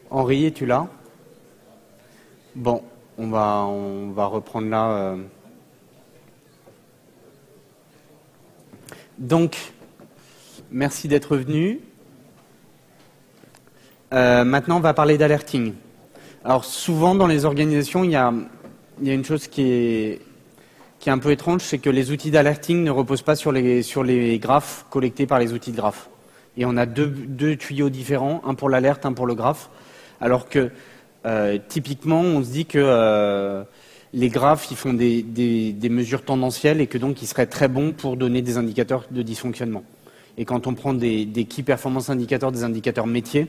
Henri, es-tu là? Bon, on va reprendre là. Donc, merci d'être venu. Maintenant, on va parler d'alerting. Alors, souvent, dans les organisations, il y a une chose qui est un peu étrange, c'est que les outils d'alerting ne reposent pas sur les graphes collectés par les outils de graphes. Et on a deux tuyaux différents, un pour l'alerte, un pour le graphe. Alors que, typiquement, on se dit que les graphes, ils font des mesures tendancielles et que donc, ils seraient très bons pour donner des indicateurs de dysfonctionnement. Et quand on prend des key performance indicators, des indicateurs métiers,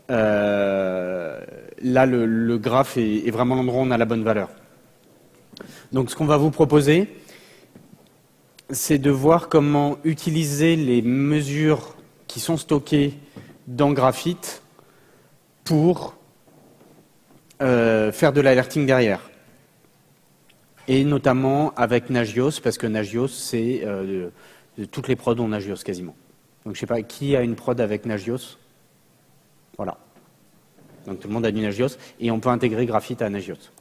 là, le graphe est vraiment l'endroit où on a la bonne valeur. Donc, ce qu'on va vous proposer, c'est de voir comment utiliser les mesures qui sont stockées dans Graphite pour faire de l'alerting derrière. Et notamment avec Nagios, parce que Nagios, c'est toutes les prods ont Nagios quasiment. Donc, je ne sais pas, qui a une prod avec Nagios? Voilà. Donc, tout le monde a du Nagios, et on peut intégrer Graphite à Nagios.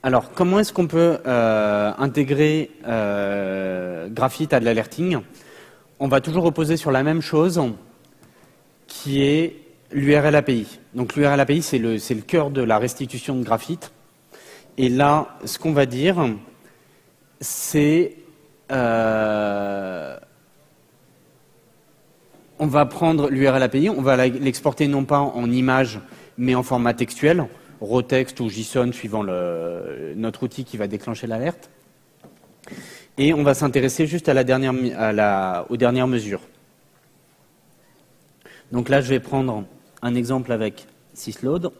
Alors, comment est-ce qu'on peut intégrer Graphite à de l'alerting? On va toujours reposer sur la même chose, qui est l'URL API. Donc, l'URL API, c'est le cœur de la restitution de Graphite. Et là, ce qu'on va dire, c'est on va prendre l'URL API, on va l'exporter non pas en image, mais en format textuel, raw text ou JSON, suivant notre outil qui va déclencher l'alerte. Et on va s'intéresser juste aux dernières mesures. Donc là, je vais prendre un exemple avec sysload.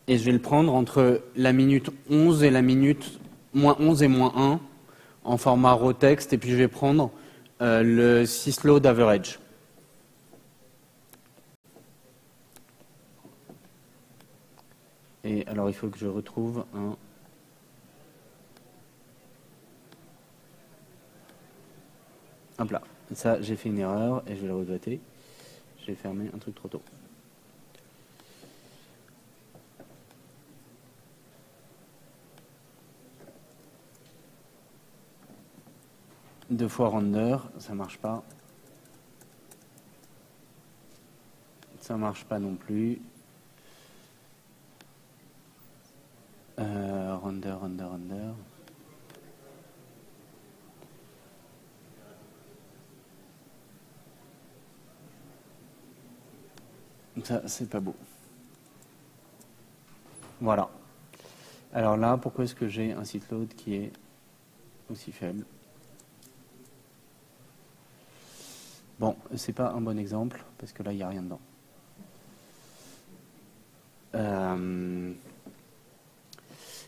Et je vais le prendre entre la minute 11 et la minute moins 11 et moins 1 en format raw text. Et puis je vais prendre le sysload average. Et alors, il faut que je retrouve un... Hop là. Ça, j'ai fait une erreur et je vais le regretter. J'ai fermé un truc trop tôt. Deux fois render, ça marche pas. Ça marche pas non plus. Render. Ça, c'est pas beau. Voilà. Alors là, pourquoi est-ce que j'ai un sysload qui est aussi faible? Bon, c'est pas un bon exemple, parce que là, il n'y a rien dedans.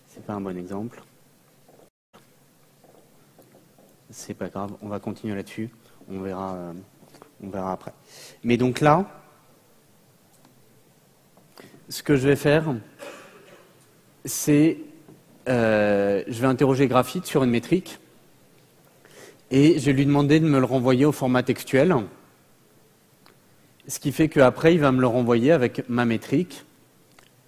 C'est pas un bon exemple. C'est pas grave, on va continuer là-dessus. On verra après. Mais donc là, ce que je vais faire, c'est je vais interroger Graphite sur une métrique et je vais lui demander de me le renvoyer au format textuel. Ce qui fait qu'après, il va me le renvoyer avec ma métrique,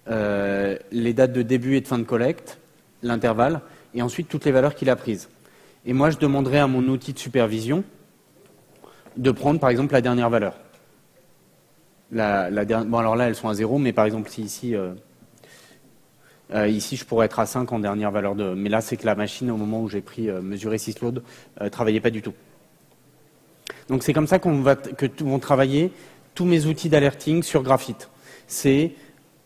les dates de début et de fin de collecte, l'intervalle, et ensuite toutes les valeurs qu'il a prises. Et moi, je demanderai à mon outil de supervision de prendre, par exemple, la dernière valeur. Bon, alors là, elles sont à 0, mais par exemple, si ici, ici, je pourrais être à 5 en dernière valeur de... Mais là, c'est que la machine, au moment où j'ai pris mesurer sysload, travaillait pas du tout. Donc, c'est comme ça que vont travailler tous mes outils d'alerting sur Graphite.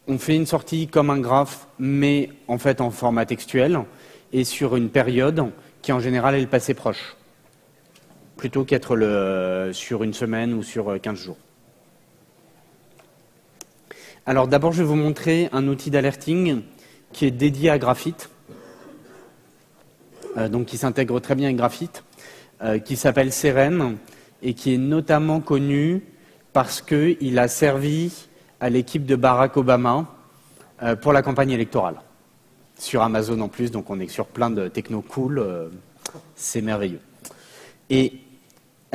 On fait une sortie comme un graphe, mais en fait en format textuel, et sur une période qui, en général, est le passé proche, plutôt qu'être sur une semaine ou sur 15 jours. Alors, d'abord, je vais vous montrer un outil d'alerting qui est dédié à Graphite, donc qui s'intègre très bien avec Graphite, qui s'appelle Seren, et qui est notamment connu parce qu'il a servi à l'équipe de Barack Obama pour la campagne électorale. Sur Amazon en plus, donc on est sur plein de techno cool, c'est merveilleux. Et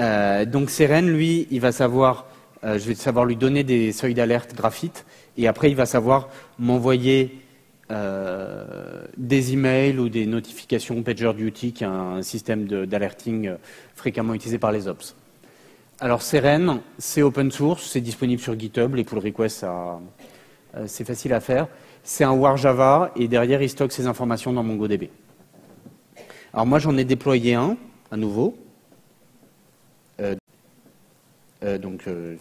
Donc Seren, lui, il va savoir, je vais savoir lui donner des seuils d'alerte graphite, et après il va savoir m'envoyer des emails ou des notifications PagerDuty, qui est un système d'alerting fréquemment utilisé par les ops. Alors Seren, c'est open source, c'est disponible sur GitHub, les pull requests, c'est facile à faire. C'est un war Java, et derrière il stocke ses informations dans MongoDB. Alors moi j'en ai déployé un, à nouveau,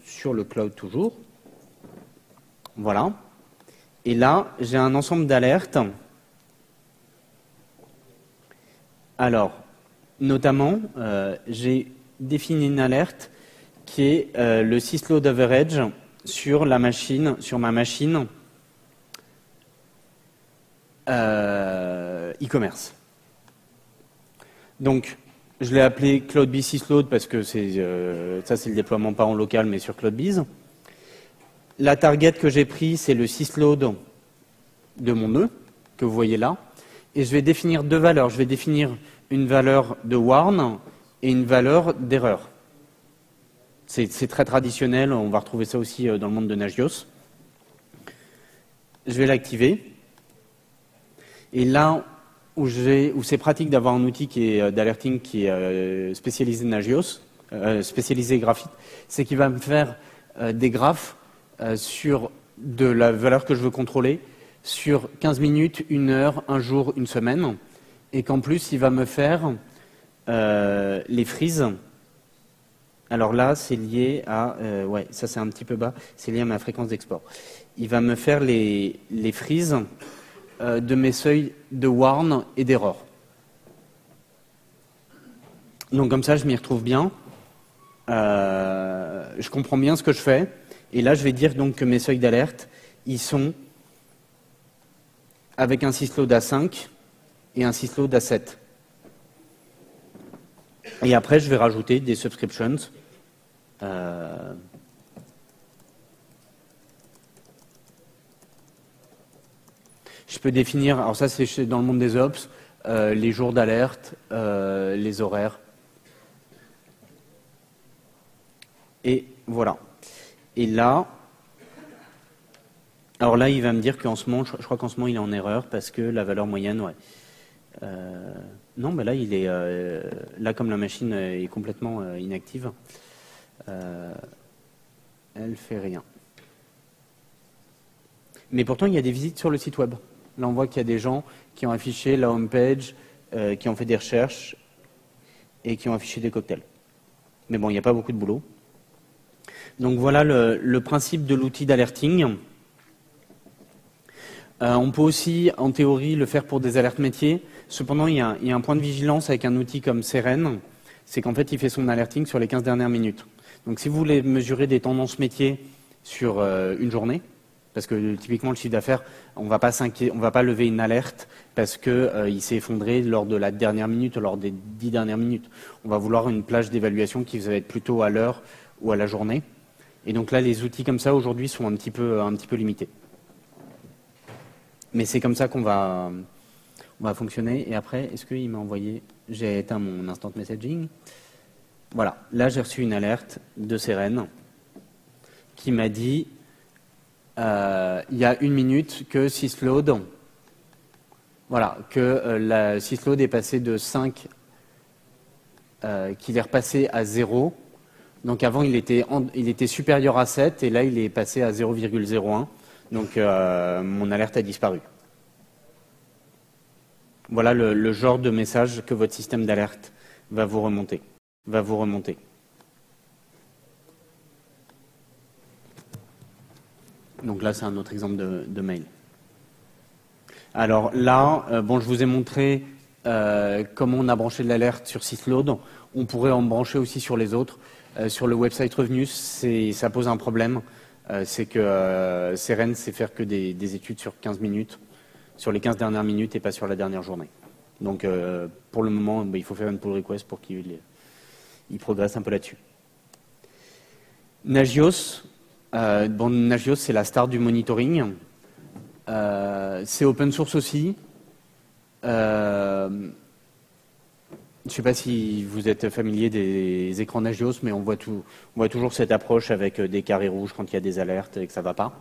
sur le cloud toujours. Voilà. Et là, j'ai un ensemble d'alertes. Alors, notamment, j'ai défini une alerte qui est le sysload average sur ma machine e-commerce. Donc, je l'ai appelé CloudBees sysload parce que ça, c'est le déploiement pas en local, mais sur CloudBees. La target que j'ai pris, c'est le sysload de mon nœud, que vous voyez là. Et je vais définir deux valeurs. Je vais définir une valeur de warn et une valeur d'erreur. C'est très traditionnel, on va retrouver ça aussi dans le monde de Nagios. Je vais l'activer. Et là où c'est pratique d'avoir un outil d'alerting qui est spécialisé Nagios, spécialisé graphite, c'est qu'il va me faire des graphes sur de la valeur que je veux contrôler sur 15 minutes, 1 heure, 1 jour, 1 semaine, et qu'en plus, il va me faire les freezes. Alors là, c'est lié à... ouais, ça c'est un petit peu bas, c'est lié à ma fréquence d'export. Il va me faire les freezes de mes seuils de warn et d'erreur. Donc comme ça, je m'y retrouve bien. Je comprends bien ce que je fais. Et là, je vais dire donc que mes seuils d'alerte, ils sont avec un sysload à 5 et un sysload à 7. Et après, je vais rajouter des subscriptions. Je peux définir, alors ça c'est dans le monde des ops, les jours d'alerte, les horaires. Et voilà. Et là, alors là, il va me dire qu'en ce moment, je crois qu'en ce moment, il est en erreur parce que la valeur moyenne, ouais. Non, mais là, il est là comme la machine est complètement inactive, elle fait rien. Mais pourtant, il y a des visites sur le site web. Là, on voit qu'il y a des gens qui ont affiché la home page, qui ont fait des recherches et qui ont affiché des cocktails. Mais bon, il n'y a pas beaucoup de boulot. Donc voilà le principe de l'outil d'alerting. On peut aussi, en théorie, le faire pour des alertes métiers. Cependant, il y a un point de vigilance avec un outil comme Seren, c'est qu'en fait, il fait son alerting sur les 15 dernières minutes. Donc si vous voulez mesurer des tendances métiers sur une journée, parce que typiquement le chiffre d'affaires, on ne va pas lever une alerte parce qu'il s'est effondré lors de la dernière minute, lors des 10 dernières minutes. On va vouloir une plage d'évaluation qui va être plutôt à l'heure ou à la journée. Et donc là, les outils comme ça aujourd'hui sont un petit peu limités. Mais c'est comme ça qu'on va fonctionner. Et après, est-ce qu'il m'a envoyé... J'ai éteint mon instant messaging. Voilà, là j'ai reçu une alerte de Seren qui m'a dit il y a 1 minute que sysload, voilà, que la sysload est passé de 5, qu'il est repassé à 0. Donc avant il était supérieur à 7 et là il est passé à 0,01. Donc mon alerte a disparu. Voilà le genre de message que votre système d'alerte va vous remonter. Donc là, c'est un autre exemple de mail. Alors là, bon, je vous ai montré comment on a branché de l'alerte sur sysload. On pourrait en brancher aussi sur les autres. Sur le website revenu, ça pose un problème. C'est que Seren sait faire que des études sur 15 minutes, sur les 15 dernières minutes et pas sur la dernière journée. Donc pour le moment, il faut faire une pull request pour qu'il progresse un peu là-dessus. Nagios, Nagios c'est la star du monitoring. C'est open source aussi. Je ne sais pas si vous êtes familier des écrans Nagios, mais on voit toujours cette approche avec des carrés rouges quand il y a des alertes et que ça ne va pas.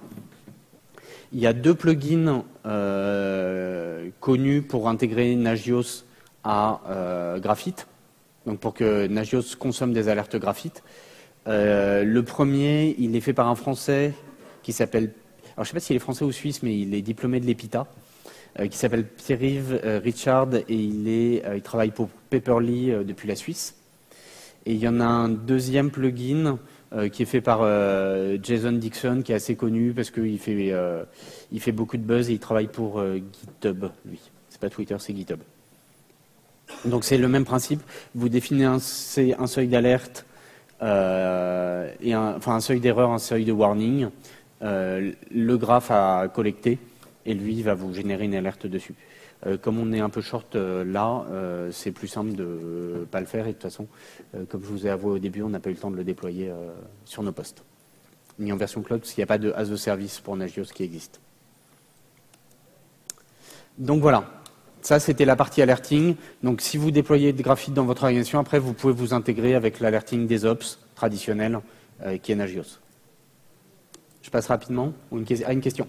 Il y a 2 plugins connus pour intégrer Nagios à Graphite, donc pour que Nagios consomme des alertes Graphite. Le premier, il est fait par un Français qui s'appelle, alors je ne sais pas s'il est français ou suisse, mais il est diplômé de l'EPITA, qui s'appelle Pierre-Yves Richard, et il travaille pour Paperly depuis la Suisse. Et il y en a un deuxième plugin qui est fait par Jason Dixon, qui est assez connu parce qu'il fait beaucoup de buzz et il travaille pour GitHub, lui. C'est pas Twitter, c'est GitHub. Donc c'est le même principe. Vous définissez un seuil d'alerte, enfin un seuil d'erreur, un seuil de warning. Le graphe à collecter et lui va vous générer une alerte dessus. Comme on est un peu short là, c'est plus simple de ne pas le faire et de toute façon, comme je vous ai avoué au début, on n'a pas eu le temps de le déployer sur nos postes. Ni en version cloud, parce qu'il n'y a pas de as a service pour Nagios qui existe. Donc voilà, ça c'était la partie alerting. Donc si vous déployez de Graphite dans votre organisation, après vous pouvez vous intégrer avec l'alerting des ops traditionnel qui est Nagios. Je passe rapidement à une question.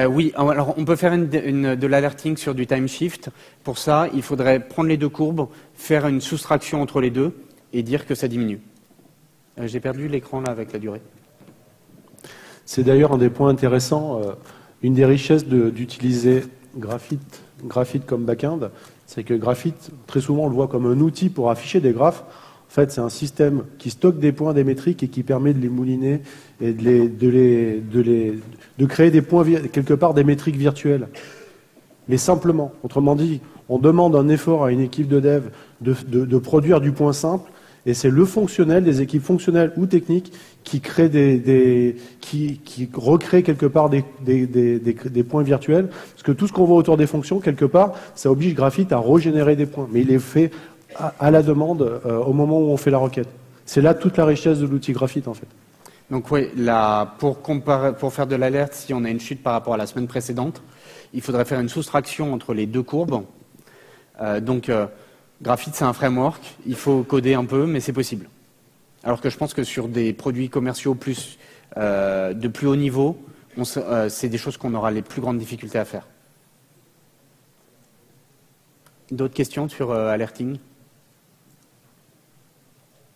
Oui, alors on peut faire de l'alerting sur du time shift. Pour ça, il faudrait prendre les 2 courbes, faire une soustraction entre les deux et dire que ça diminue. J'ai perdu l'écran là avec la durée. C'est d'ailleurs un des points intéressants. Une des richesses d'utiliser Graphite comme backend, c'est que Graphite, très souvent, on le voit comme un outil pour afficher des graphes. En fait, c'est un système qui stocke des points, des métriques et qui permet de les mouliner et de créer des points, quelque part, des métriques virtuelles. Mais simplement. Autrement dit, on demande un effort à une équipe de dev de produire du point simple. Et c'est le fonctionnel, des équipes fonctionnelles ou techniques qui créent qui recréent quelque part des points virtuels. Parce que tout ce qu'on voit autour des fonctions, quelque part, ça oblige Graphite à régénérer des points. Mais il est fait à la demande au moment où on fait la requête. C'est là toute la richesse de l'outil Graphite, en fait. Donc oui, pour faire de l'alerte, si on a une chute par rapport à la semaine précédente, il faudrait faire une soustraction entre les 2 courbes. Graphite, c'est un framework, il faut coder un peu, mais c'est possible. Alors que je pense que sur des produits commerciaux de plus haut niveau, c'est des choses qu'on aura les plus grandes difficultés à faire. D'autres questions sur alerting?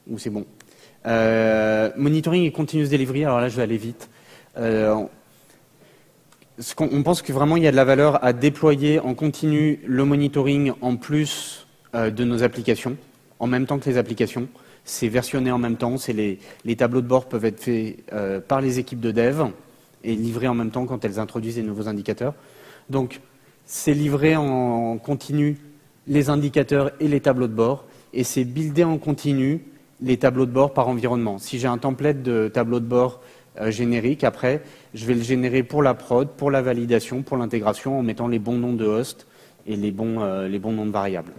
Ou c'est bon? Monitoring et continuous delivery, alors là je vais aller vite. On pense que vraiment il y a de la valeur à déployer en continu le monitoring en plus de nos applications, en même temps que les applications. C'est versionné en même temps, les tableaux de bord peuvent être faits par les équipes de dev et livrés en même temps quand elles introduisent des nouveaux indicateurs. Donc c'est livré en continu les indicateurs et les tableaux de bord et c'est buildé en continu les tableaux de bord par environnement. Si j'ai un template de tableau de bord générique, après, je vais le générer pour la prod, pour la validation, pour l'intégration, en mettant les bons noms de host et les bons noms de variables.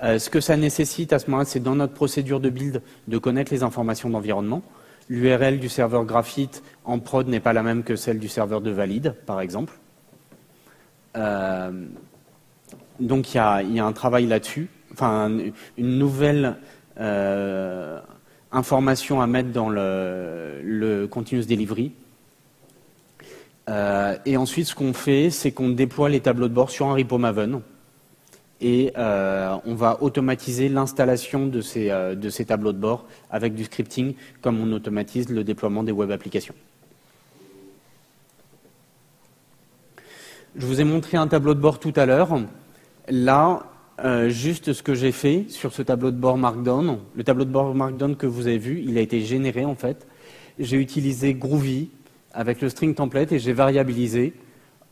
Ce que ça nécessite à ce moment-là, c'est dans notre procédure de build de connaître les informations d'environnement. L'URL du serveur Graphite en prod n'est pas la même que celle du serveur de valide, par exemple. Donc il y a un travail là-dessus, enfin une nouvelle information à mettre dans le continuous delivery. Et ensuite, ce qu'on fait, c'est qu'on déploie les tableaux de bord sur un repo Maven. Et on va automatiser l'installation de ces tableaux de bord avec du scripting, comme on automatise le déploiement des web applications. Je vous ai montré un tableau de bord tout à l'heure. Là, juste ce que j'ai fait sur ce tableau de bord Markdown. Le tableau de bord Markdown que vous avez vu, il a été généré en fait. J'ai utilisé Groovy avec le string template et j'ai variabilisé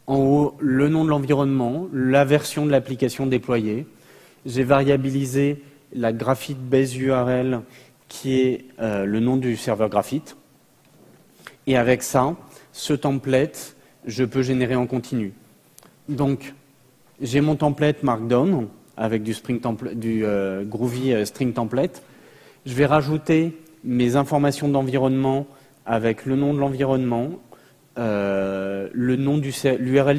en haut le nom de l'environnement, la version de l'application déployée. J'ai variabilisé la Graphite base URL qui est le nom du serveur Graphite. Et avec ça, ce template, je peux générer en continu. Donc, j'ai mon template Markdown avec du Groovy String Template. Je vais rajouter mes informations d'environnement avec le nom de l'environnement, l'URL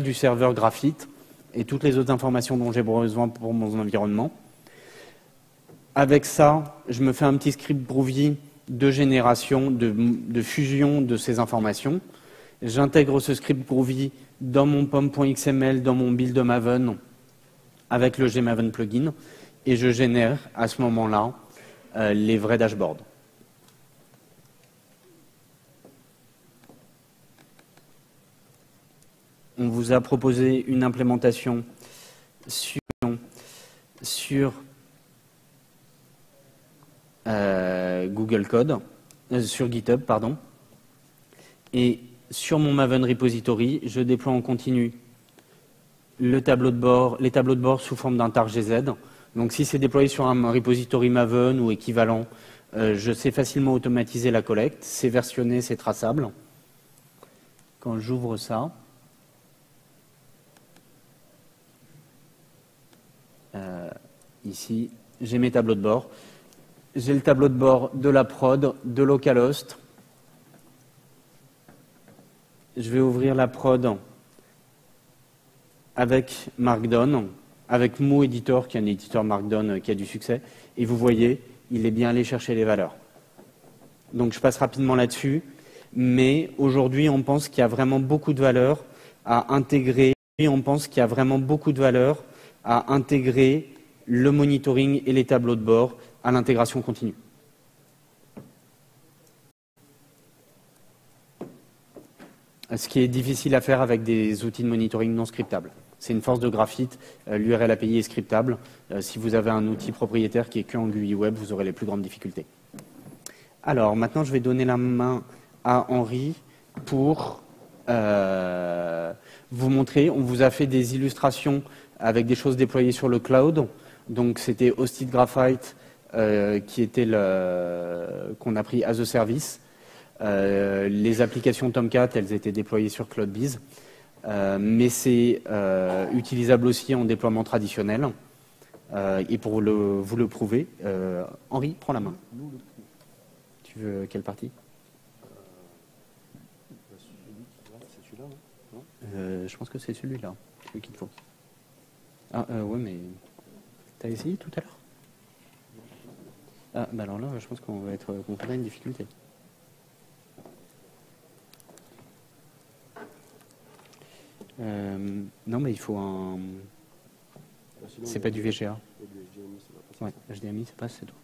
du serveur Graphite et toutes les autres informations dont j'ai besoin pour mon environnement. Avec ça, je me fais un petit script Groovy de génération, de fusion de ces informations. J'intègre ce script Groovy dans mon pom.xml, dans mon build Maven, avec le Gmaven plugin, et je génère à ce moment-là les vrais dashboards. On vous a proposé une implémentation sur Google Code, sur GitHub, pardon. Et sur mon Maven Repository, je déploie en continu les tableaux de bord sous forme d'un tar GZ. Donc si c'est déployé sur un repository Maven ou équivalent, je sais facilement automatiser la collecte. C'est versionné, c'est traçable. Quand j'ouvre ça, ici, j'ai mes tableaux de bord. J'ai le tableau de bord de la prod, de localhost. Je vais ouvrir la prod avec Markdown, avec Mo Editor, qui est un éditeur Markdown qui a du succès. Et vous voyez, il est bien allé chercher les valeurs. Donc je passe rapidement là-dessus. Mais aujourd'hui, on pense qu'il y a vraiment beaucoup de valeur à intégrer. On pense qu'il y a vraiment beaucoup de valeur à intégrer le monitoring et les tableaux de bord à l'intégration continue. Ce qui est difficile à faire avec des outils de monitoring non scriptables. C'est une force de Graphite, l'URL API est scriptable. Si vous avez un outil propriétaire qui est que en GUI web, vous aurez les plus grandes difficultés. Alors, maintenant, je vais donner la main à Henri pour vous montrer. On vous a fait des illustrations avec des choses déployées sur le cloud. Donc, c'était Hosted Graphite qui était qu'on a pris as a service. Les applications Tomcat, elles étaient déployées sur CloudBees. Mais c'est utilisable aussi en déploiement traditionnel. Et pour vous le prouver, Henri, prends la main. Tu veux quelle partie? C'est celui-là, non? Je pense que c'est celui-là, celui qu'il te faut. Ah, ouais, mais t'as essayé tout à l'heure? Ah, bah alors là, je pense qu'on va être confronté à une difficulté. Non, mais il faut un... C'est pas du VGA. Ouais, HDMI, c'est pas, c'est tout.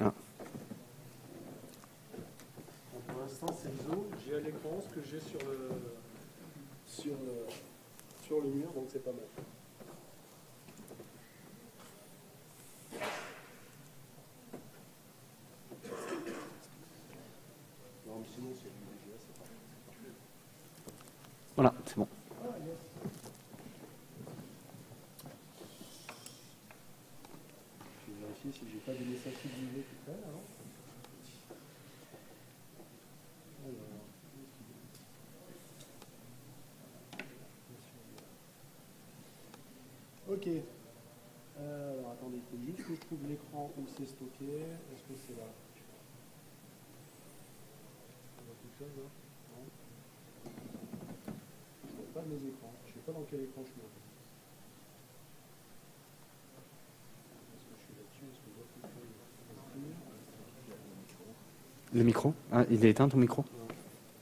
Ah. Pour l'instant, c'est le zoo. J'ai à l'écran ce que j'ai sur le mur, donc c'est pas mal. Non, mais sinon, c'est du VGA, c'est pas mal. Voilà, c'est bon. Je vais vérifier si j'ai pas des messages publiés qui traînent, alors. Ok. Alors attendez, il faut juste que je trouve l'écran où c'est stocké. Est-ce que c'est là? Il y a quelque chose là? Non. Je ne vois pas mes écrans. Je ne sais pas dans quel écran je suis. Est-ce que je suis là-dessus? Est-ce que je vois quelque chose? Le micro? Ah, il est éteint ton micro?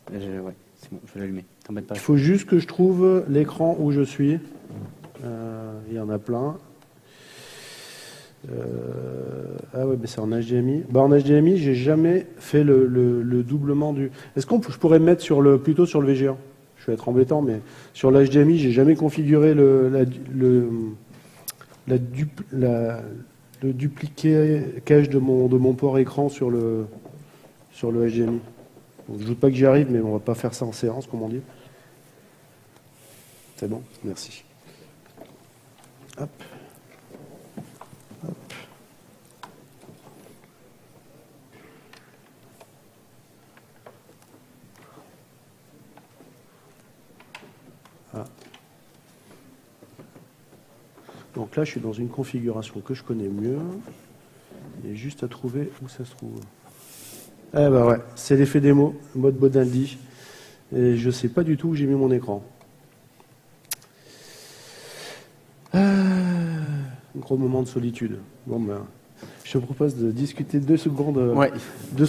Ouais, c'est bon, je vais l'allumer. T'embête pas. Il faut juste que je trouve l'écran où je suis. Il y en a plein. Ah ouais, mais c'est en HDMI. Bah, en HDMI, j'ai jamais fait le doublement du. Est-ce je pourrais me mettre plutôt sur le VGA? Je vais être embêtant, mais sur l'HDMI, j'ai jamais configuré le dupliqué cache de mon port écran sur le HDMI. Donc, je ne doute pas que j'y arrive, mais on va pas faire ça en séance, comme on dit. C'est bon, merci. Hop. Hop. Ah. Donc là, je suis dans une configuration que je connais mieux. Il y a juste à trouver où ça se trouve. Eh ben ouais, c'est l'effet démo, mode Bodaldi. Et je ne sais pas du tout où j'ai mis mon écran. Un gros moment de solitude. Bon ben, je te propose de discuter 2 secondes Ouais. de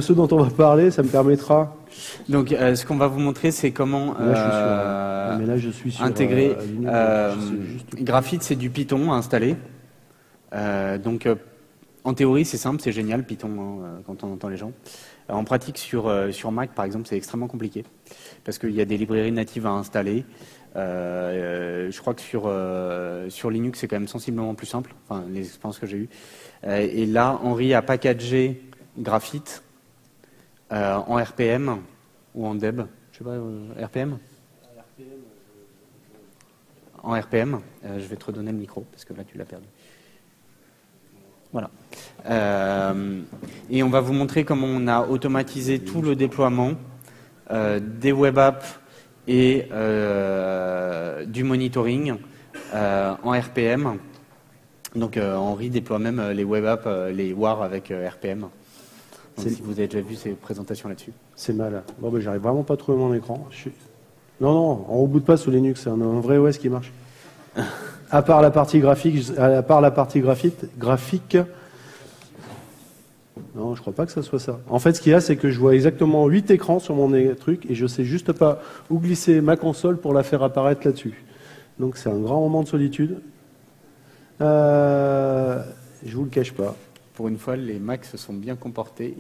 ce dont on va parler. Ça me permettra. Donc, ce qu'on va vous montrer, c'est comment Là, je suis sur intégrer. Linux, Graphite, c'est du Python à installer. Donc, en théorie, c'est simple, c'est génial, Python, hein, quand on entend les gens. En pratique, sur Mac, par exemple, c'est extrêmement compliqué parce qu'il y a des librairies natives à installer. Je crois que sur Linux, c'est quand même sensiblement plus simple, enfin, les expériences que j'ai eues. Et là, Henri a packagé Graphite en RPM ou en Deb, je sais pas, RPM. En RPM, je vais te redonner le micro parce que là, tu l'as perdu. Voilà. Et on va vous montrer comment on a automatisé tout le déploiement des web apps et du monitoring en RPM. Donc Henri déploie même les web apps, les WAR avec RPM. Donc, si vous avez déjà vu ces présentations là-dessus. C'est mal. Bon, ben, j'arrive vraiment pas à trouver mon écran. Non, on reboot pas sous Linux, c'est un vrai OS qui marche. À part la partie graphique, non, je crois pas que ça soit ça. En fait, ce qu'il y a, c'est que je vois exactement 8 écrans sur mon truc et je sais juste pas où glisser ma console pour la faire apparaître là-dessus. Donc c'est un grand moment de solitude. Je vous le cache pas. Pour une fois, les Macs se sont bien comportés.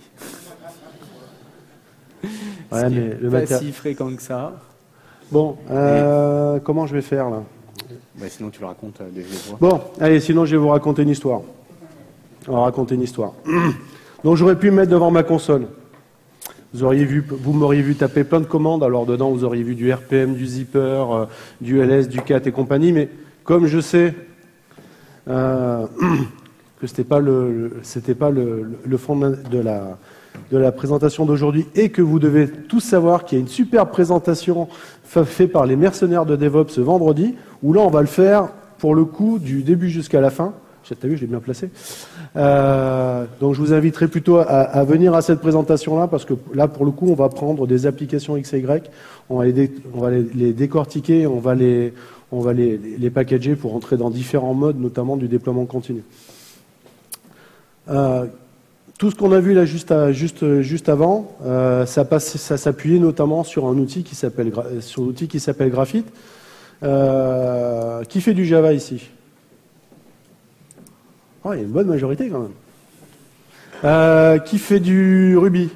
Ouais, mais le pas si fréquent que ça. Bon, comment je vais faire là? Bah, sinon, tu le racontes de vive voix. Bon, allez, sinon je vais vous raconter une histoire. On va raconter une histoire. Donc j'aurais pu me mettre devant ma console. Vous m'auriez vu taper plein de commandes. Alors dedans, vous auriez vu du RPM, du zipper, du ls, du cat et compagnie. Mais comme je sais que c'était pas le fond de la présentation d'aujourd'hui et que vous devez tous savoir qu'il y a une super présentation faite par les mercenaires de DevOps ce vendredi, où là on va le faire pour le coup du début jusqu'à la fin. T'as vu, je l'ai bien placé. Donc je vous inviterai plutôt à venir à cette présentation-là, parce que là pour le coup on va prendre des applications XY, on va les décortiquer, on va les packager pour entrer dans différents modes, notamment du déploiement continu. Tout ce qu'on a vu là juste avant, ça s'appuyait notamment sur un outil qui s'appelle Graphite. Qui fait du Java ici? Oh, il y a une bonne majorité quand même. Qui fait du Ruby?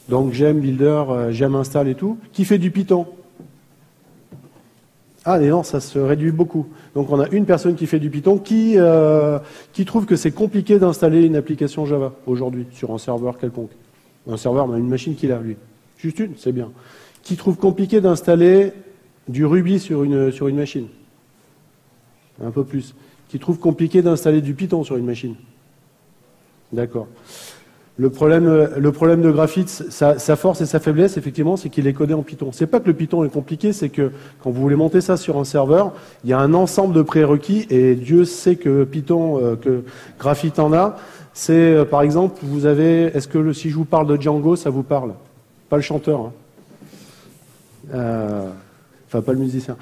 Donc gem, builder, gem install et tout. Qui fait du Python? Ah mais non, ça se réduit beaucoup. Donc on a une personne qui fait du Python qui trouve que c'est compliqué d'installer une application Java aujourd'hui sur un serveur quelconque. Un serveur, mais une machine qu'il a, lui. Juste une, c'est bien. Qui trouve compliqué d'installer du Ruby sur une machine. Un peu plus. Qui trouve compliqué d'installer du Python sur une machine. D'accord. Le problème de Graphite, sa force et sa faiblesse, effectivement, c'est qu'il est codé en Python. C'est pas que le Python est compliqué, c'est que quand vous voulez monter ça sur un serveur, il y a un ensemble de prérequis, et Dieu sait que Python, que Graphite en a. C'est, par exemple, vous avez, est-ce que si je vous parle de Django, ça vous parle? Pas le chanteur, hein. Enfin, pas le musicien.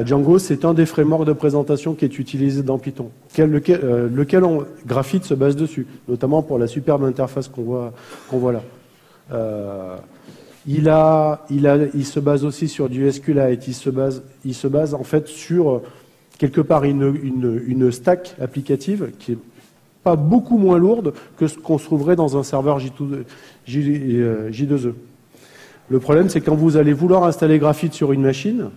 Django, c'est un des frameworks de présentation qui est utilisé dans Python, lequel Graphite se base dessus, notamment pour la superbe interface qu'on voit là. Il se base aussi sur du SQLite. Il se base en fait sur quelque part une stack applicative qui est pas beaucoup moins lourde que ce qu'on se trouverait dans un serveur J2E. Le problème, c'est quand vous allez vouloir installer Graphite sur une machine,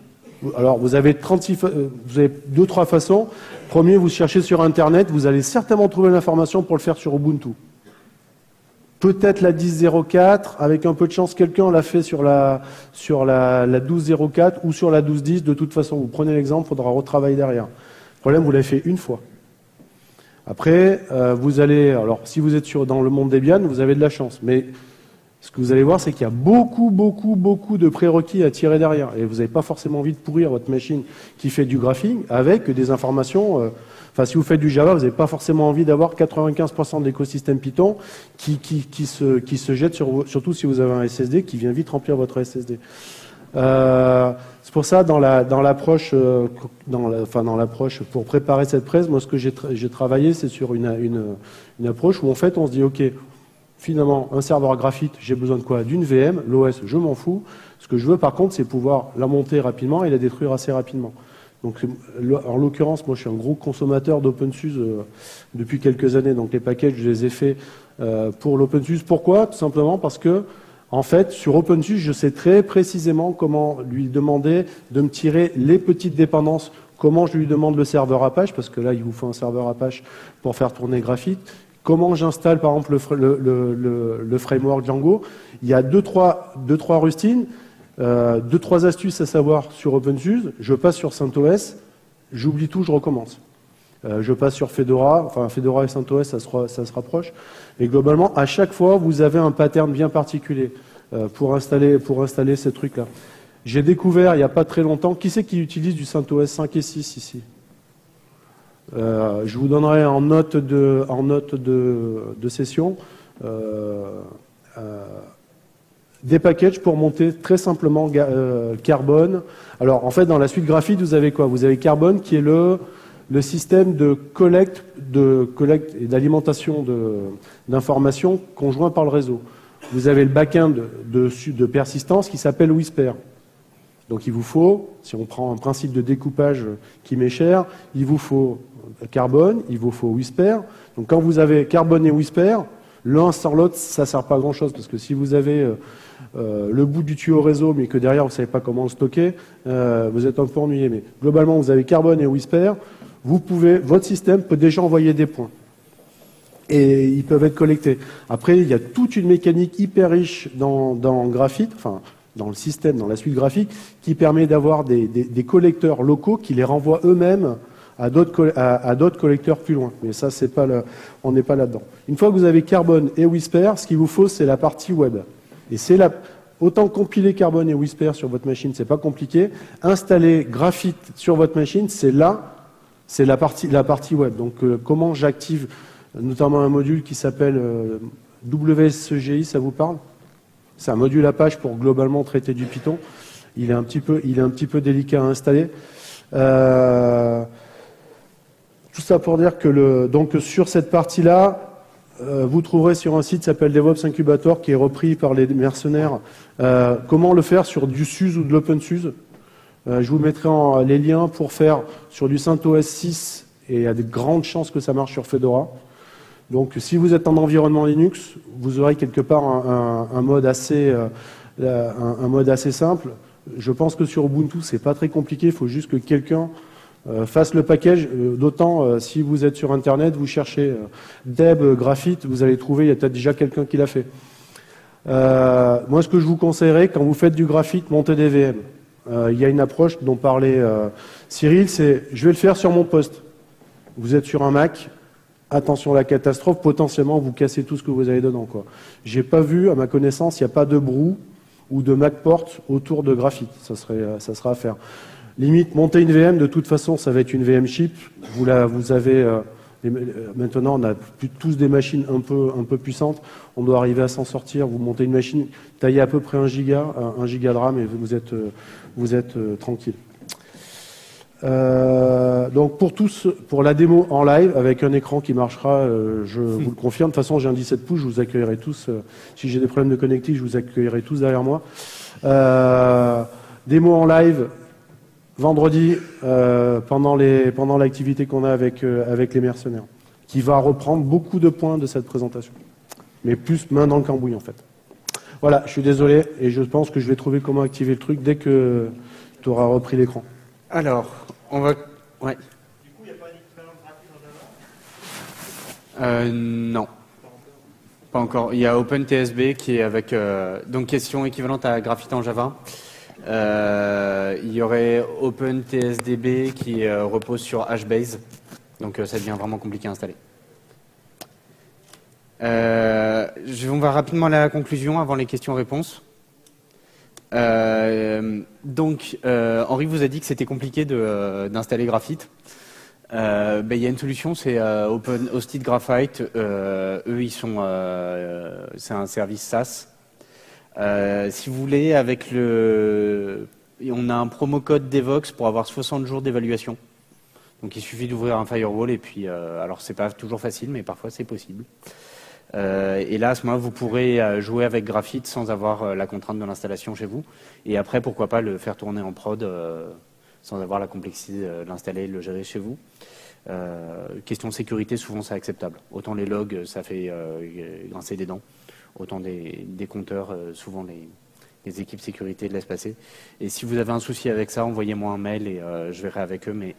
alors vous avez 2-3 façons. Premier, vous cherchez sur Internet, vous allez certainement trouver l'information pour le faire sur Ubuntu. Peut-être la 10.04, avec un peu de chance, quelqu'un l'a fait sur la 12.04 ou sur la 12.10. De toute façon, vous prenez l'exemple, il faudra retravailler derrière. Le problème, vous l'avez fait une fois. Après, vous allez, alors si vous êtes dans le monde Debian, vous avez de la chance, mais Ce que vous allez voir, c'est qu'il y a beaucoup de prérequis à tirer derrière. Et vous n'avez pas forcément envie de pourrir votre machine qui fait du graphing avec des informations. Enfin, si vous faites du Java, vous n'avez pas forcément envie d'avoir 95% de l'écosystème Python qui se jette surtout si vous avez un SSD qui vient vite remplir votre SSD. C'est pour ça, dans l'approche pour préparer cette presse, moi, ce que j'ai travaillé, c'est sur une approche où, en fait, on se dit, OK, finalement, un serveur graphite, j'ai besoin de quoi? D'une VM, l'OS, je m'en fous. Ce que je veux, par contre, c'est pouvoir la monter rapidement et la détruire assez rapidement. Donc, en l'occurrence, moi, je suis un gros consommateur d'OpenSUSE depuis quelques années. Donc, les packages, je les ai faits pour l'OpenSUSE. Pourquoi? Tout simplement parce que, en fait, sur OpenSUSE, je sais très précisément comment lui demander de me tirer les petites dépendances, comment je lui demande le serveur Apache, parce que là, il vous faut un serveur Apache pour faire tourner Graphite. Comment j'installe, par exemple, le framework Django. Il y a deux, trois rustines, deux, trois astuces à savoir sur OpenSUSE. Je passe sur CentOS, j'oublie tout, je recommence. Je passe sur Fedora, enfin Fedora et CentOS, ça se rapproche. Et globalement, à chaque fois, vous avez un pattern bien particulier pour installer ces trucs-là. J'ai découvert, il n'y a pas très longtemps, qui c'est qui utilise du CentOS 5 et 6 ici? Je vous donnerai en note de session des packages pour monter très simplement Carbon. Alors en fait, dans la suite Graphite, vous avez quoi? Vous avez Carbon qui est le système de collecte et d'alimentation d'informations conjoint par le réseau. Vous avez le back-end de persistance qui s'appelle Whisper. Donc il vous faut, si on prend un principe de découpage qui m'est cher, il vous faut Carbon, il vous faut Whisper. Donc quand vous avez Carbon et Whisper, l'un sans l'autre, ça ne sert pas à grand-chose, parce que si vous avez le bout du tuyau réseau, mais que derrière vous ne savez pas comment le stocker, vous êtes un peu ennuyé. Mais globalement, vous avez Carbon et Whisper, votre système peut déjà envoyer des points. Et ils peuvent être collectés. Après, il y a toute une mécanique hyper riche dans Graphite, enfin, dans le système, dans la suite graphique, qui permet d'avoir des collecteurs locaux qui les renvoient eux-mêmes à d'autres collecteurs plus loin. Mais ça, on n'est pas là-dedans. Une fois que vous avez Carbon et Whisper, ce qu'il vous faut, c'est la partie web. Et autant compiler Carbon et Whisper sur votre machine, c'est pas compliqué. Installer Graphite sur votre machine, c'est la partie web. Donc, comment j'active notamment un module qui s'appelle WSEGI, ça vous parle? C'est un module Apache pour globalement traiter du Python. Il est un petit peu délicat à installer. Tout ça pour dire que donc sur cette partie-là, vous trouverez sur un site qui s'appelle DevOps Incubator, qui est repris par les mercenaires, comment le faire sur du SUSE ou de l'OpenSUSE. Je vous mettrai les liens pour faire sur du CentOS 6, et il y a de grandes chances que ça marche sur Fedora. Donc si vous êtes en environnement Linux, vous aurez quelque part un mode assez simple. Je pense que sur Ubuntu, c'est pas très compliqué, il faut juste que quelqu'un fasse le package. D'autant, si vous êtes sur Internet, vous cherchez Deb Graphite, vous allez trouver, il y a peut-être déjà quelqu'un qui l'a fait. Moi, ce que je vous conseillerais, quand vous faites du graphite, montez des VM. Il y a une approche dont parlait Cyril, c'est je vais le faire sur mon poste. Vous êtes sur un Mac, attention à la catastrophe, potentiellement vous cassez tout ce que vous avez dedans, quoi. J'ai pas vu, à ma connaissance, il n'y a pas de brou ou de MacPort autour de graphite. Ça sera à faire. Limite, monter une VM, de toute façon, ça va être une VM chip. Vous avez maintenant, on a tous des machines un peu puissantes. On doit arriver à s'en sortir. Vous montez une machine taillée à peu près 1 giga de RAM et vous êtes tranquille. Donc pour la démo en live avec un écran qui marchera, je vous le confirme. De toute façon, j'ai un 17 pouces, je vous accueillerai tous. Si j'ai des problèmes de connectique, je vous accueillerai tous derrière moi. Démo en live vendredi pendant l'activité qu'on a avec les mercenaires, qui va reprendre beaucoup de points de cette présentation, mais plus main dans le cambouis en fait. Voilà, je suis désolé et je pense que je vais trouver comment activer le truc dès que tu auras repris l'écran. Alors, on va... Ouais. Du coup, il n'y a pas d'équivalent graphique en Java Non. Pas encore. Il y a OpenTSB qui est avec... donc, question équivalente à Graphite en Java. Il y aurait OpenTSDB qui repose sur HBase. Donc, ça devient vraiment compliqué à installer. On va rapidement aller à la conclusion avant les questions-réponses. Henri vous a dit que c'était compliqué d'installer Graphite. Il y a une solution, c'est Open Hosted Graphite. Eux, c'est un service SaaS. Si vous voulez, on a un promo code Devox pour avoir 60 jours d'évaluation. Donc il suffit d'ouvrir un firewall et puis, alors c'est pas toujours facile, mais parfois c'est possible. Et là, à ce moment-là, vous pourrez jouer avec Graphite sans avoir la contrainte de l'installation chez vous. Et après, pourquoi pas le faire tourner en prod sans avoir la complexité de l'installer et de le gérer chez vous. Question de sécurité, souvent c'est acceptable. Autant les logs, ça fait grincer des dents. Autant des compteurs, souvent les équipes sécurité laissent passer. Et si vous avez un souci avec ça, envoyez-moi un mail et je verrai avec eux. Mais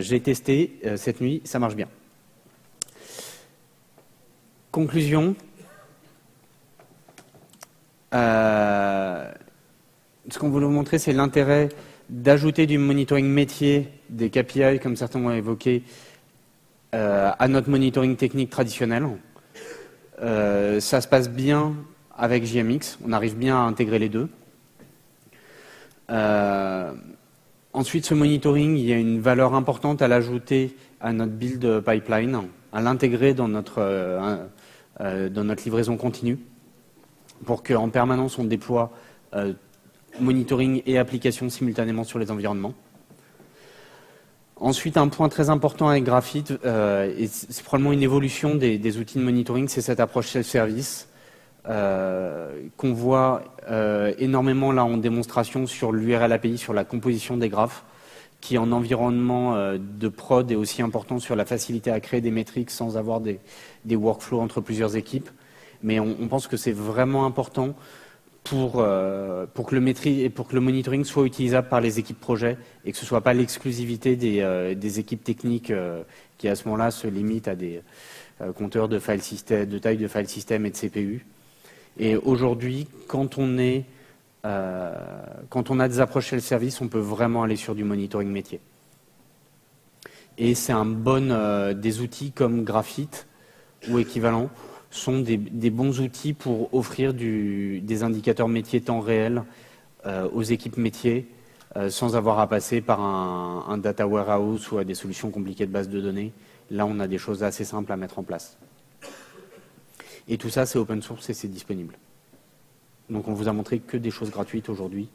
j'ai testé cette nuit, ça marche bien. Conclusion. Ce qu'on voulait vous montrer, c'est l'intérêt d'ajouter du monitoring métier, des KPI, comme certains l'ont évoqué, à notre monitoring technique traditionnel. Ça se passe bien avec JMX, on arrive bien à intégrer les deux. Ensuite, ce monitoring, il y a une valeur importante à l'ajouter à notre build pipeline, à l'intégrer dans notre livraison continue, pour qu'en permanence on déploie monitoring et application simultanément sur les environnements. Ensuite, un point très important avec Graphite, et c'est probablement une évolution des outils de monitoring, c'est cette approche self-service qu'on voit énormément là en démonstration sur l'URL API, sur la composition des graphes, qui en environnement de prod est aussi important sur la facilité à créer des métriques sans avoir des workflows entre plusieurs équipes. Mais on pense que c'est vraiment important pour que le monitoring soit utilisable par les équipes projet et que ce ne soit pas l'exclusivité des équipes techniques qui à ce moment-là se limitent à des compteurs de taille de file system et de CPU. Et aujourd'hui, quand on a des approches self-service, on peut vraiment aller sur du monitoring métier. Et c'est des outils comme Graphite ou équivalent sont des bons outils pour offrir des indicateurs métiers temps réel aux équipes métiers sans avoir à passer par un data warehouse ou à des solutions compliquées de base de données. Là, on a des choses assez simples à mettre en place. Et tout ça, c'est open source et c'est disponible. Donc on vous a montré que des choses gratuites aujourd'hui.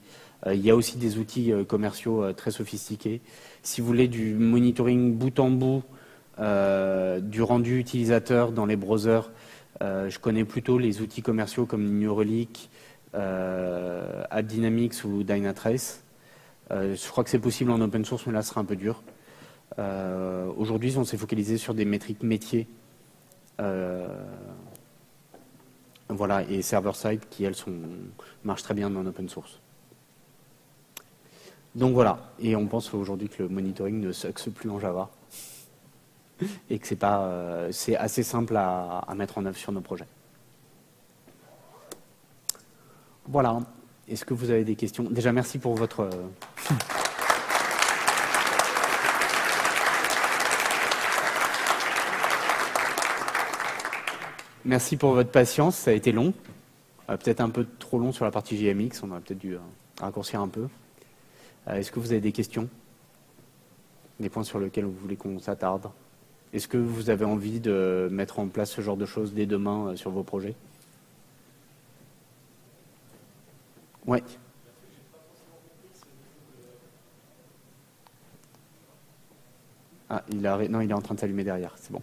Il y a aussi des outils commerciaux très sophistiqués. Si vous voulez du monitoring bout en bout, du rendu utilisateur dans les browsers, je connais plutôt les outils commerciaux comme Neuralink, AppDynamics ou Dynatrace. Je crois que c'est possible en open source, mais là ce sera un peu dur. Aujourd'hui, on s'est focalisé sur des métriques métiers. Voilà, et server-side qui, elles, marchent très bien en open source. Donc voilà, et on pense aujourd'hui que le monitoring ne sucks plus en Java et que c'est assez simple à mettre en œuvre sur nos projets. Voilà, est-ce que vous avez des questions? Déjà, merci pour votre... Merci pour votre patience, ça a été long. Peut-être un peu trop long sur la partie JMX, on aurait peut-être dû raccourcir un peu. Est-ce que vous avez des questions? Des points sur lesquels vous voulez qu'on s'attarde? Est-ce que vous avez envie de mettre en place ce genre de choses dès demain sur vos projets? Oui. Ah, non, il est en train de s'allumer derrière, c'est bon.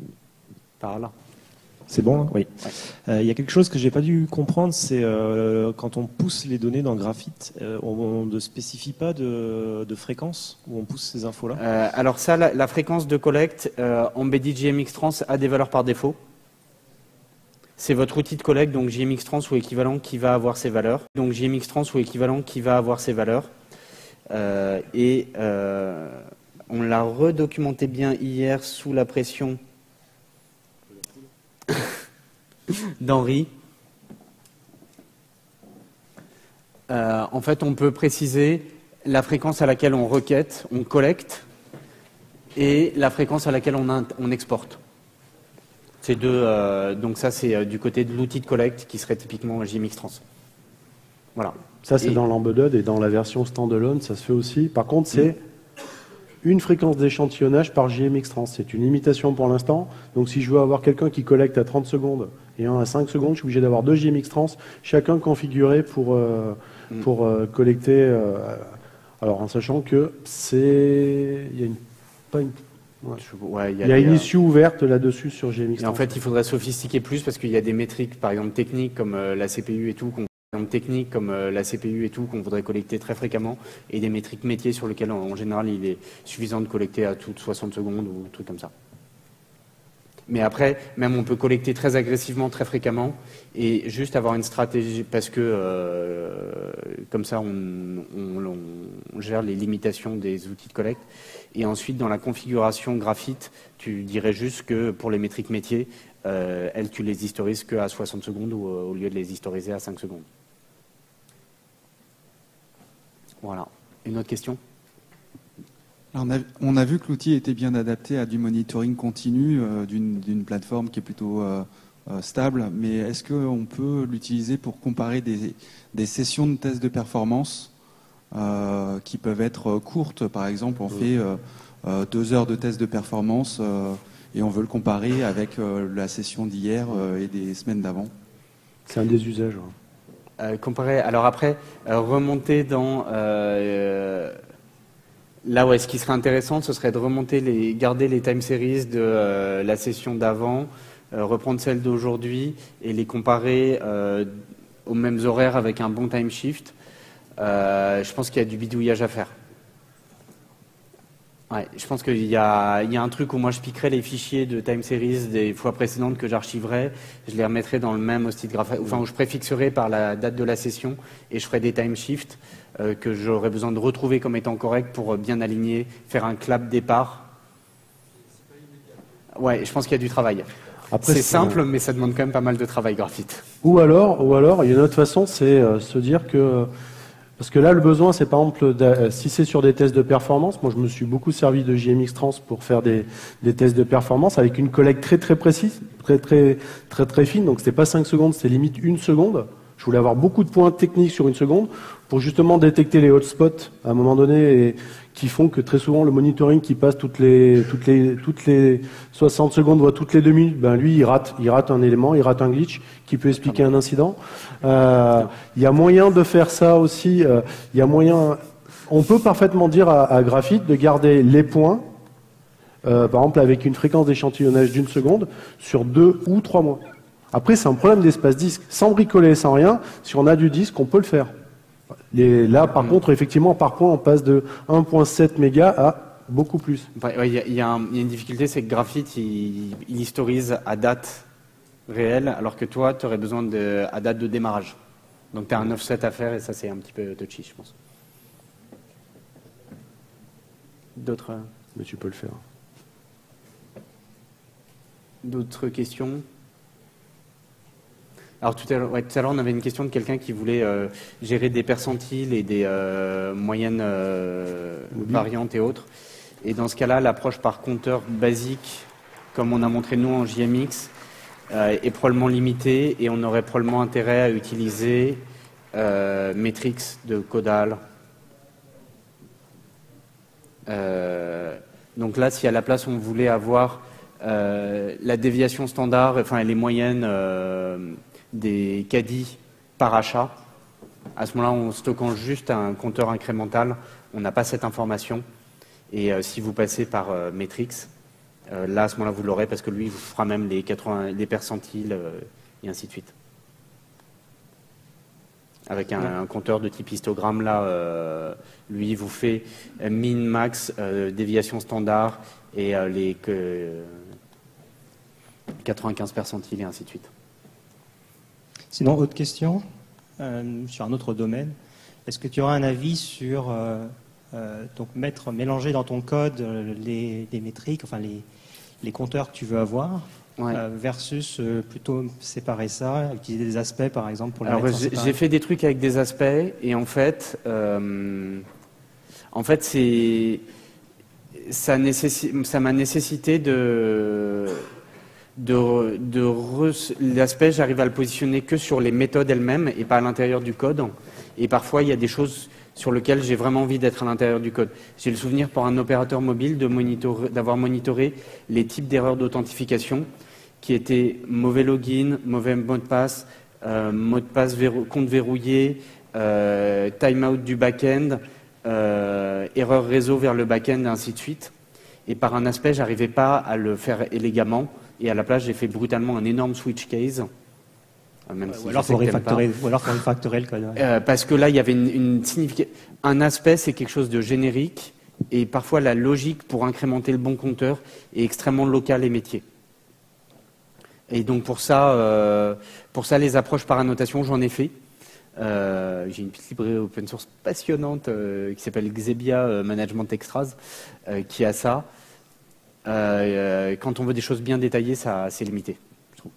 Par là. C'est bon, hein? Oui. Ouais. Il y a quelque chose que je n'ai pas dû comprendre, c'est quand on pousse les données dans Graphite, on ne spécifie pas de fréquence où on pousse ces infos-là? Alors ça, la fréquence de collecte, Embedded JMX Trans a des valeurs par défaut. C'est votre outil de collecte, donc JMX Trans ou équivalent, qui va avoir ces valeurs. Donc JMX Trans ou équivalent qui va avoir ces valeurs. On l'a redocumenté bien hier sous la pression d'Henri. En fait, on peut préciser la fréquence à laquelle on requête, on collecte, et la fréquence à laquelle on exporte. C'est donc ça, c'est du côté de l'outil de collecte qui serait typiquement JMX Trans. Voilà. Ça, c'est dans l'embedded et dans la version standalone, ça se fait aussi. Par contre, c'est une fréquence d'échantillonnage par JMX Trans. C'est une limitation pour l'instant. Donc, si je veux avoir quelqu'un qui collecte à 30 secondes et un à 5 secondes, je suis obligé d'avoir deux JMX Trans, chacun configuré pour collecter. Alors, en sachant que c'est... Il y a une... Pas une... Ouais. Il y a une issue ouverte là-dessus sur GMX. Et en fait, il faudrait sophistiquer plus parce qu'il y a des métriques, par exemple techniques comme la CPU et tout, qu'on voudrait collecter très fréquemment, et des métriques métiers sur lesquelles, en général, il est suffisant de collecter à toutes 60 secondes ou trucs comme ça. Mais après, même on peut collecter très agressivement, très fréquemment, et juste avoir une stratégie, parce que comme ça, on gère les limitations des outils de collecte. Et ensuite, dans la configuration graphite, tu dirais juste que pour les métriques métiers, tu les historises qu'à 60 secondes au lieu de les historiser à 5 secondes. Voilà. Une autre question ? Alors on a vu que l'outil était bien adapté à du monitoring continu d'une plateforme qui est plutôt stable, mais est-ce qu'on peut l'utiliser pour comparer des sessions de tests de performance qui peuvent être courtes? Par exemple, on fait 2 heures de test de performance et on veut le comparer avec la session d'hier et des semaines d'avant. C'est un des usages. Comparer. Alors après, remonter dans... Là, ce qui serait intéressant, ce serait de garder les time series de la session d'avant, reprendre celles d'aujourd'hui et les comparer aux mêmes horaires avec un bon time shift. Je pense qu'il y a du bidouillage à faire. Ouais, je pense qu'il y a un truc où moi je piquerais les fichiers de time series des fois précédentes que j'archiverais, je les remettrais dans le même hosted graph, enfin où je préfixerais par la date de la session et je ferais des time shifts que j'aurais besoin de retrouver comme étant corrects pour bien aligner, faire un clap départ. Ouais, je pense qu'il y a du travail. C'est simple, mais ça demande quand même pas mal de travail graphite. Ou alors, il y a une autre façon, c'est se dire que... Parce que là, le besoin, c'est par exemple, si c'est sur des tests de performance, moi je me suis beaucoup servi de JMX Trans pour faire des tests de performance avec une collecte très précise, très fine, donc c'était pas 5 secondes, c'était limite 1 seconde. Je voulais avoir beaucoup de points techniques sur 1 seconde pour justement détecter les hotspots à un moment donné et qui font que très souvent le monitoring qui passe toutes les 60 secondes voire toutes les 2 minutes, ben lui il rate un élément, il rate un glitch qui peut expliquer un incident. Il y a moyen de faire ça aussi. Il y a moyen. On peut parfaitement dire à Graphite de garder les points, par exemple avec une fréquence d'échantillonnage d'1 seconde sur 2 ou 3 mois. Après, c'est un problème d'espace disque. Sans bricoler, sans rien, si on a du disque, on peut le faire. Là, par contre, effectivement, par point, on passe de 1.7 mégas à beaucoup plus. Il y a une difficulté, c'est que Graphite, il historise à date réelle, alors que toi, tu aurais besoin à date de démarrage. Donc, tu as un offset à faire et ça, c'est un petit peu touchy, je pense. D'autres... Mais tu peux le faire. D'autres questions ? Alors tout à l'heure, on avait une question de quelqu'un qui voulait gérer des percentiles et des moyennes variantes et autres. Et dans ce cas-là, l'approche par compteur basique, comme on a montré nous en JMX, est probablement limitée et on aurait probablement intérêt à utiliser Matrix de Caudal. Donc là, si à la place on voulait avoir la déviation standard, enfin les moyennes des caddies par achat, à ce moment-là, en stockant juste un compteur incrémental, on n'a pas cette information. Et si vous passez par Matrix, là, à ce moment-là, vous l'aurez parce que lui, il vous fera même les percentiles et ainsi de suite. Avec un compteur de type histogramme, là, lui, il vous fait min, max, déviation standard et les 95 percentiles et ainsi de suite. Sinon, autre question sur un autre domaine. Est-ce que tu auras un avis sur donc mélanger dans ton code les métriques, enfin les compteurs que tu veux avoir, ouais, versus plutôt séparer ça, utiliser des aspects par exemple pour les mettre en séparé? J'ai fait des trucs avec des aspects et en fait ça m'a nécessité de l'aspect, j'arrive à le positionner que sur les méthodes elles-mêmes et pas à l'intérieur du code. Et parfois, il y a des choses sur lesquelles j'ai vraiment envie d'être à l'intérieur du code. J'ai le souvenir pour un opérateur mobile d'avoir monitoré les types d'erreurs d'authentification qui étaient mauvais login, mauvais mot de passe compte verrouillé, timeout du back-end, erreur réseau vers le back-end, et ainsi de suite. Et par un aspect, j'arrivais pas à le faire élégamment. Et à la place, j'ai fait brutalement un énorme switch case. Même si ou alors, il faut refactorer le code. Ouais. Parce que là, il y avait un aspect, c'est quelque chose de générique. Et parfois, la logique pour incrémenter le bon compteur est extrêmement locale et métier. Et donc, pour ça, les approches par annotation, j'en ai fait. J'ai une petite librairie open source passionnante qui s'appelle Xebia Management Extras, qui a ça. Quand on veut des choses bien détaillées, c'est limité, je trouve.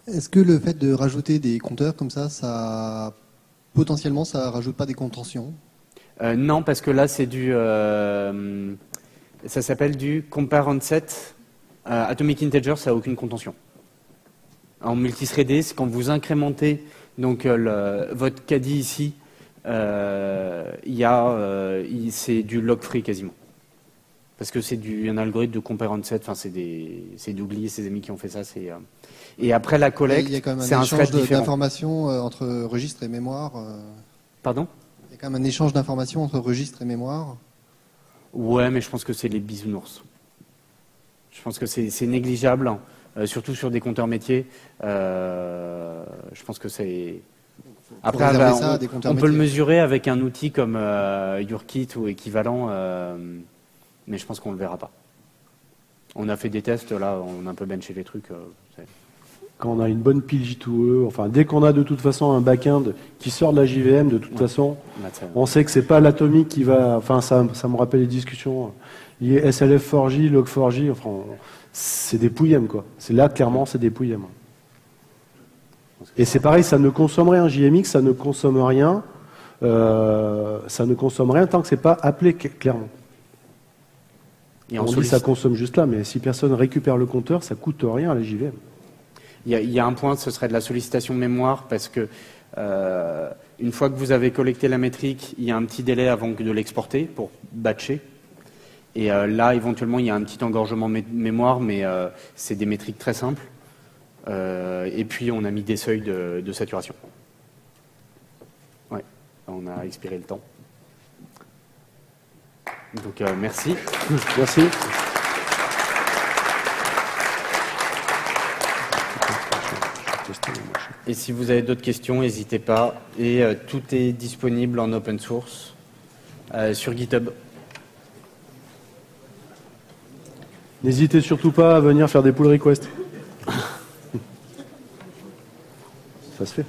Est-ce que le fait de rajouter des compteurs comme ça potentiellement, ça rajoute pas des contentions? Non, parce que là, c'est ça s'appelle du compare onset. Atomic Integer, ça n'a aucune contention. En multithreadé, c'est quand vous incrémentez donc votre caddie ici, c'est du log-free quasiment. Parce que c'est un algorithme de compare onset, enfin c'est Douglas et ses amis qui ont fait ça. Et après la collecte, c'est un thread différent. Il y a quand même un échange d'informations entre registre et mémoire. Pardon ? Il y a quand même un échange d'informations entre registre et mémoire. Ouais, mais je pense que c'est les bisounours. Je pense que c'est négligeable, surtout sur des compteurs métiers. Je pense que c'est... Après, on peut le mesurer avec un outil comme YourKit ou équivalent, mais je pense qu'on ne le verra pas. On a fait des tests, là, on a un peu benché les trucs. Quand on a une bonne pile J2E, enfin, dès qu'on a de toute façon un back-end qui sort de la JVM, de toute façon, on sait que c'est pas l'atomique qui va... Enfin, ça me rappelle les discussions liées SLF4J, Log4J, enfin, c'est des pouillèmes, quoi. C'est là, clairement, c'est des pouillèmes. Et c'est pareil, ça ne consomme rien. JMX, ça ne consomme rien. Ça ne consomme rien tant que c'est pas appelé clairement. Et on dit que ça consomme juste là, mais si personne récupère le compteur, ça coûte rien à la JVM. Il y a un point, ce serait de la sollicitation de mémoire, parce que une fois que vous avez collecté la métrique, il y a un petit délai avant de l'exporter pour batcher. Et là, éventuellement, il y a un petit engorgement de mémoire, mais c'est des métriques très simples. Et puis, on a mis des seuils de saturation. Ouais, on a expiré le temps. Donc, merci. Merci. Et si vous avez d'autres questions, n'hésitez pas. Et tout est disponible en open source sur GitHub. N'hésitez surtout pas à venir faire des pull requests. Ça se fait.